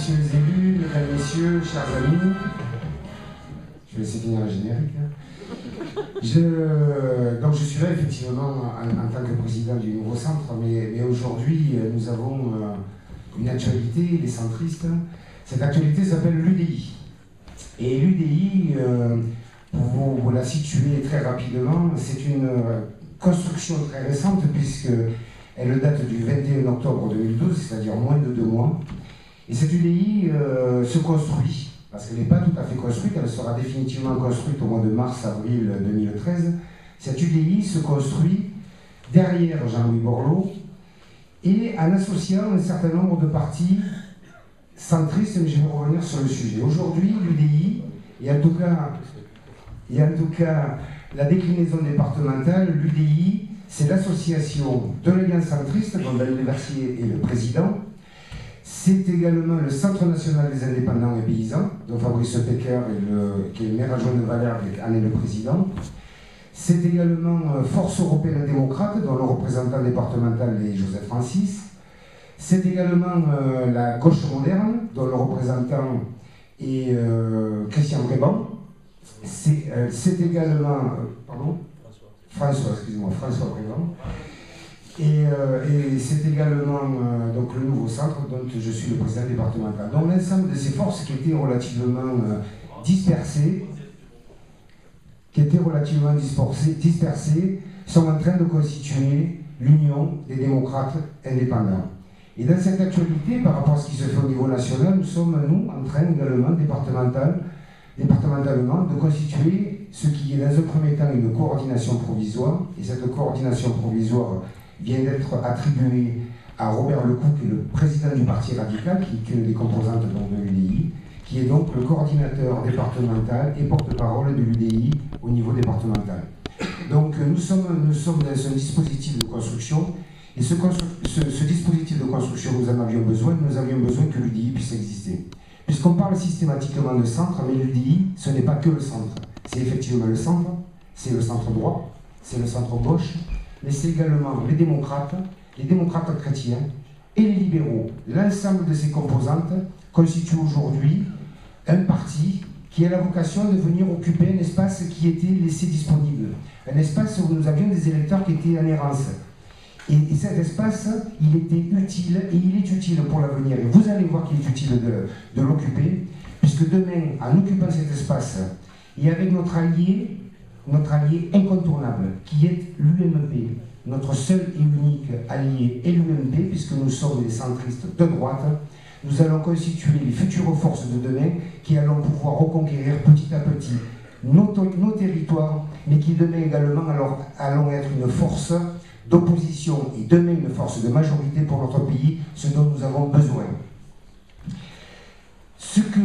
messieurs les élus, mesdames, messieurs, chers amis, je vais laisser finir le générique. Donc je suis là effectivement en tant que président du nouveau centre, mais aujourd'hui nous avons une actualité, les centristes. Cette actualité s'appelle l'UDI. Et l'UDI, pour vous la situer très rapidement, c'est une construction très récente puisqu'elle date du 21 octobre 2012, c'est-à-dire moins de 2 mois. Et cette UDI se construit, parce qu'elle n'est pas tout à fait construite, elle sera définitivement construite au mois de mars-avril 2013. Cette UDI se construit derrière Jean-Louis Borloo et en associant un certain nombre de partis centristes, mais je vais revenir sur le sujet. Aujourd'hui, l'UDI, et en tout cas la déclinaison départementale, l'UDI, c'est l'association de l'Alliance centriste, dont Daniel Versier est le président. C'est également le Centre national des indépendants et paysans, dont Fabrice Pecker, qui est le maire adjoint de Valère, en est le président. C'est également Force européenne démocrate, dont le représentant départemental est Joseph Francis. C'est également la gauche moderne, dont le représentant est Christian Bréban. C'est également... François Bréban. Et c'est également donc le nouveau centre dont je suis le président départemental. Donc l'ensemble de ces forces qui étaient relativement dispersées, sont en train de constituer l'Union des démocrates indépendants. Et dans cette actualité, par rapport à ce qui se fait au niveau national, nous sommes, nous, en train également, départementalement, de constituer ce qui est dans un premier temps une coordination provisoire. Et cette coordination provisoire vient d'être attribuée à Robert Lecouq, qui est le président du Parti radical, qui est une des composantes de l'UDI, qui est donc le coordinateur départemental et porte-parole de l'UDI au niveau départemental. Donc nous sommes dans un dispositif de construction, et ce dispositif de construction, nous en avions besoin que l'UDI puisse exister. Puisqu'on parle systématiquement de centre, mais l'UDI, ce n'est pas que le centre. C'est effectivement le centre, c'est le centre droit, c'est le centre gauche, mais c'est également les démocrates chrétiens et les libéraux. L'ensemble de ces composantes constitue aujourd'hui un parti qui a la vocation de venir occuper un espace qui était laissé disponible. Un espace où nous avions des électeurs qui étaient en errance. Et cet espace, il était utile, et il est utile pour l'avenir. Et vous allez voir qu'il est utile de l'occuper, puisque demain, en occupant cet espace, et avec notre allié incontournable, qui est l'UMP, notre seul et unique allié est l'UMP, puisque nous sommes des centristes de droite, nous allons constituer les futures forces de demain qui allons pouvoir reconquérir petit à petit nos territoires, mais qui demain également allons être une force d'opposition et demain une force de majorité pour notre pays, ce dont nous avons besoin. Ce que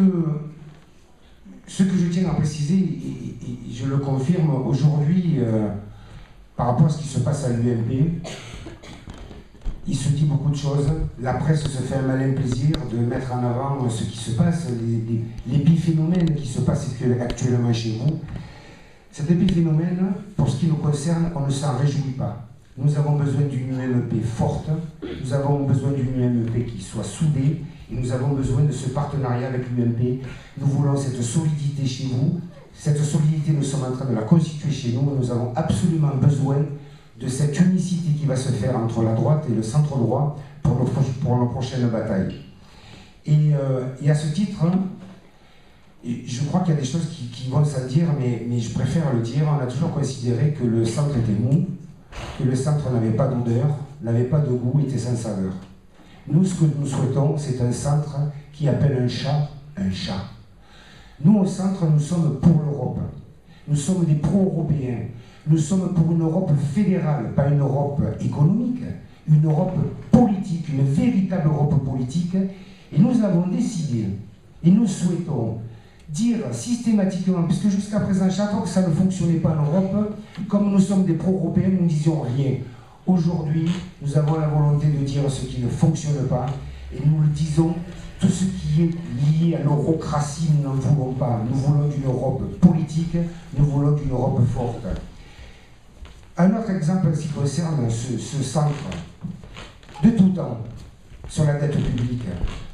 je tiens à préciser, et je le confirme aujourd'hui, par rapport à ce qui se passe à l'UMP, il se dit beaucoup de choses. La presse se fait un malin plaisir de mettre en avant ce qui se passe, l'épiphénomène qui se passe actuellement chez vous. Cet épiphénomène, pour ce qui nous concerne, on ne s'en réjouit pas. Nous avons besoin d'une UMP forte, nous avons besoin d'une UMP qui soit soudée, et nous avons besoin de ce partenariat avec l'UMP. Nous voulons cette solidité chez vous. Cette solidité, nous sommes en train de la constituer chez nous. Nous avons absolument besoin de cette unicité qui va se faire entre la droite et le centre droit pour nos prochaines batailles. Et à ce titre, je crois qu'il y a des choses qui vont s'en dire, mais je préfère le dire. On a toujours considéré que le centre était mou, que le centre n'avait pas d'odeur, n'avait pas de goût, était sans saveur. Nous, ce que nous souhaitons, c'est un centre qui appelle un chat. Nous, au centre, nous sommes pour l'Europe. Nous sommes des pro-européens. Nous sommes pour une Europe fédérale, pas une Europe économique, une Europe politique, une véritable Europe politique. Et nous avons décidé, et nous souhaitons dire systématiquement, puisque jusqu'à présent, chaque fois que ça ne fonctionnait pas en Europe, comme nous sommes des pro-européens, nous ne disions rien. Aujourd'hui, nous avons la volonté de dire ce qui ne fonctionne pas, et nous le disons, tout ce qui est lié à l'eurocratie, nous n'en voulons pas. Nous voulons une Europe politique, nous voulons une Europe forte. Un autre exemple qui concerne ce centre, de tout temps, sur la dette publique.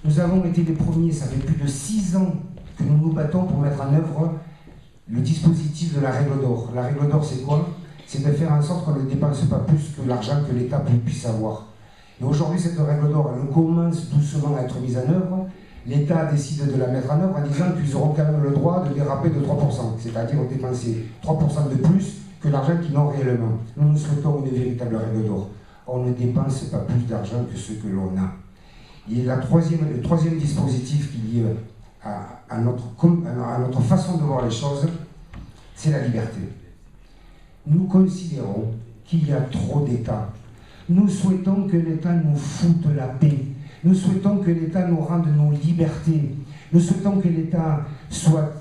Nous avons été les premiers, ça fait plus de 6 ans que nous nous battons pour mettre en œuvre le dispositif de la règle d'or. La règle d'or, c'est quoi? C'est de faire en sorte qu'on ne dépense pas plus que l'argent que l'État puisse avoir. Et aujourd'hui, cette règle d'or, elle commence doucement à être mise en œuvre. L'État décide de la mettre en œuvre en disant qu'ils auront quand même le droit de déraper de 3%, c'est-à-dire dépenser 3% de plus que l'argent qu'ils n'ont réellement. Nous souhaitons une véritable règle d'or. On ne dépense pas plus d'argent que ce que l'on a. Et le troisième dispositif qui est lié à notre façon de voir les choses, c'est la liberté. Nous considérons qu'il y a trop d'États. Nous souhaitons que l'État nous foute la paix. Nous souhaitons que l'État nous rende nos libertés. Nous souhaitons que l'État soit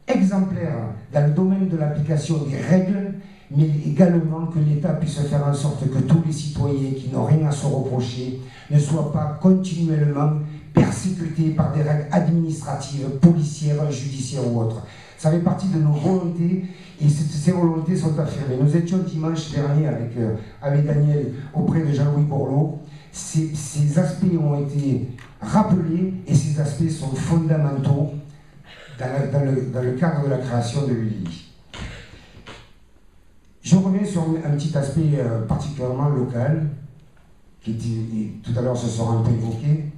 exemplaire dans le domaine de l'application des règles, mais également que l'État puisse faire en sorte que tous les citoyens qui n'ont rien à se reprocher ne soient pas continuellement persécutés par des règles administratives, policières, judiciaires ou autres. Ça fait partie de nos volontés et ces volontés sont affirmées. Nous étions dimanche dernier avec Daniel auprès de Jean-Louis Borloo. Ces aspects ont été rappelés et ces aspects sont fondamentaux dans le cadre de la création de l'UDI. Je reviens sur un petit aspect particulièrement local, qui tout à l'heure se sera un peu évoqué.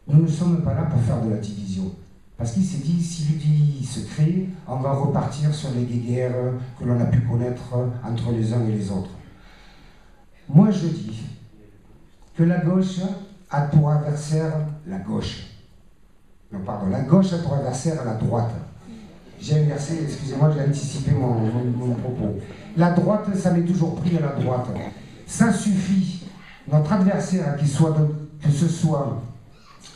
Nous ne sommes pas là pour faire de la division. Parce qu'il s'est dit, si l'UDI se crée, on va repartir sur les guéguerres que l'on a pu connaître entre les uns et les autres. Moi je dis que la gauche a pour adversaire la gauche. Non, pardon, la gauche a pour adversaire la droite. J'ai inversé, excusez-moi, j'ai anticipé mon propos. La droite, ça m'est toujours pris à la droite. Ça suffit. Notre adversaire, que ce soit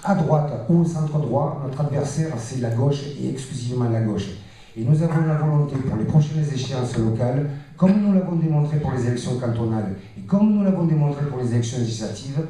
à droite ou au centre droit, notre adversaire, c'est la gauche et exclusivement la gauche. Et nous avons la volonté pour les prochaines échéances locales, comme nous l'avons démontré pour les élections cantonales et comme nous l'avons démontré pour les élections législatives,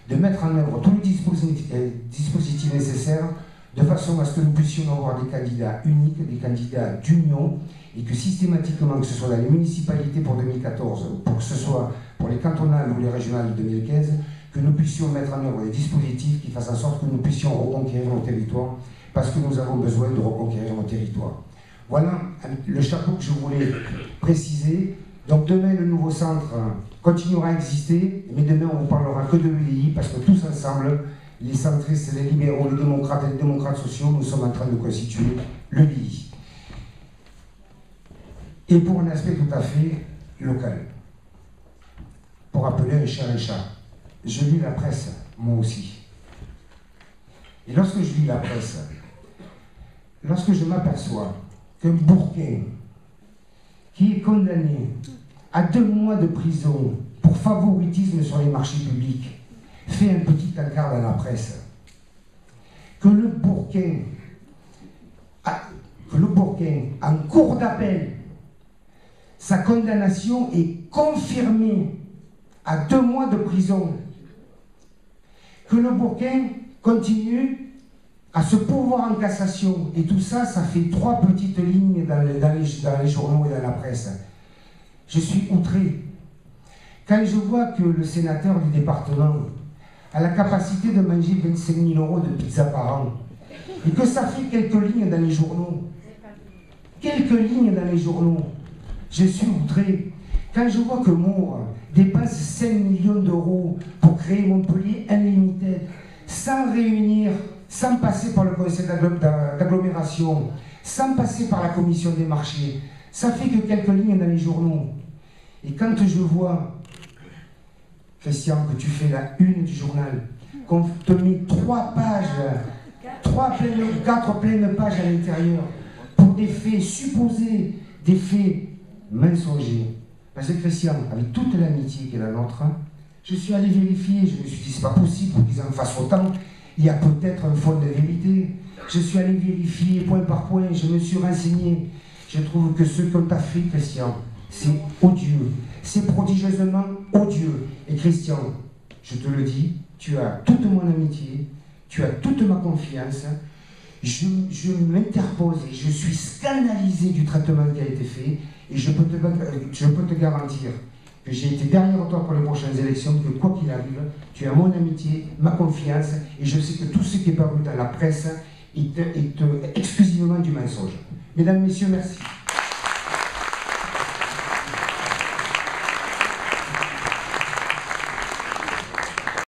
de mettre en œuvre tous les dispositifs nécessaires de façon à ce que nous puissions avoir des candidats uniques, des candidats d'union, et que systématiquement, que ce soit dans les municipalités pour 2014, ou que ce soit pour les cantonales ou les régionales de 2015, que nous puissions mettre en œuvre des dispositifs qui fassent en sorte que nous puissions reconquérir nos territoires, parce que nous avons besoin de reconquérir nos territoires. Voilà le chapeau que je voulais préciser. Donc demain, le nouveau centre continuera à exister, mais demain, on ne vous parlera que de l'UDI, parce que tous ensemble, les centristes, les libéraux, les démocrates et les démocrates sociaux, nous sommes en train de constituer l'UDI. Et pour un aspect tout à fait local, pour appeler un chat, je lis la presse, moi aussi. Et lorsque je lis la presse, lorsque je m'aperçois qu'un Bourquin qui est condamné à 2 mois de prison pour favoritisme sur les marchés publics fait un petit encart dans la presse, que le Bourquin, en cour d'appel, sa condamnation est confirmée à 2 mois de prison, que le Bourquin continue à se pourvoir en cassation, et tout ça, ça fait 3 petites lignes dans les journaux et dans la presse. Je suis outré. Quand je vois que le sénateur du département a la capacité de manger 25 000 € de pizza par an, et que ça fait quelques lignes dans les journaux, je suis outré. Quand je vois que Moore dépasse 5 millions d'euros pour créer Montpellier Unlimited, sans réunir, sans passer par le conseil d'agglomération, sans passer par la commission des marchés, ça fait que quelques lignes dans les journaux. Et quand je vois, Christian, que tu fais la une du journal, qu'on te met 4 pleines pages à l'intérieur pour des faits supposés, des faits mensongers. Parce que Christian, avec toute l'amitié qui est la nôtre, je suis allé vérifier, je me suis dit, c'est pas possible qu'ils en fassent autant, il y a peut-être un fond de vérité. Je suis allé vérifier point par point, je me suis renseigné. Je trouve que ce qu'on t'a fait, Christian, c'est odieux, c'est prodigieusement odieux. Et Christian, je te le dis, tu as toute mon amitié, tu as toute ma confiance. Je m'interpose et je suis scandalisé du traitement qui a été fait. Et je peux te garantir que j'ai été derrière toi pour les prochaines élections, que quoi qu'il arrive, tu as mon amitié, ma confiance, et je sais que tout ce qui est paru dans la presse est exclusivement du mensonge. Mesdames, Messieurs, merci.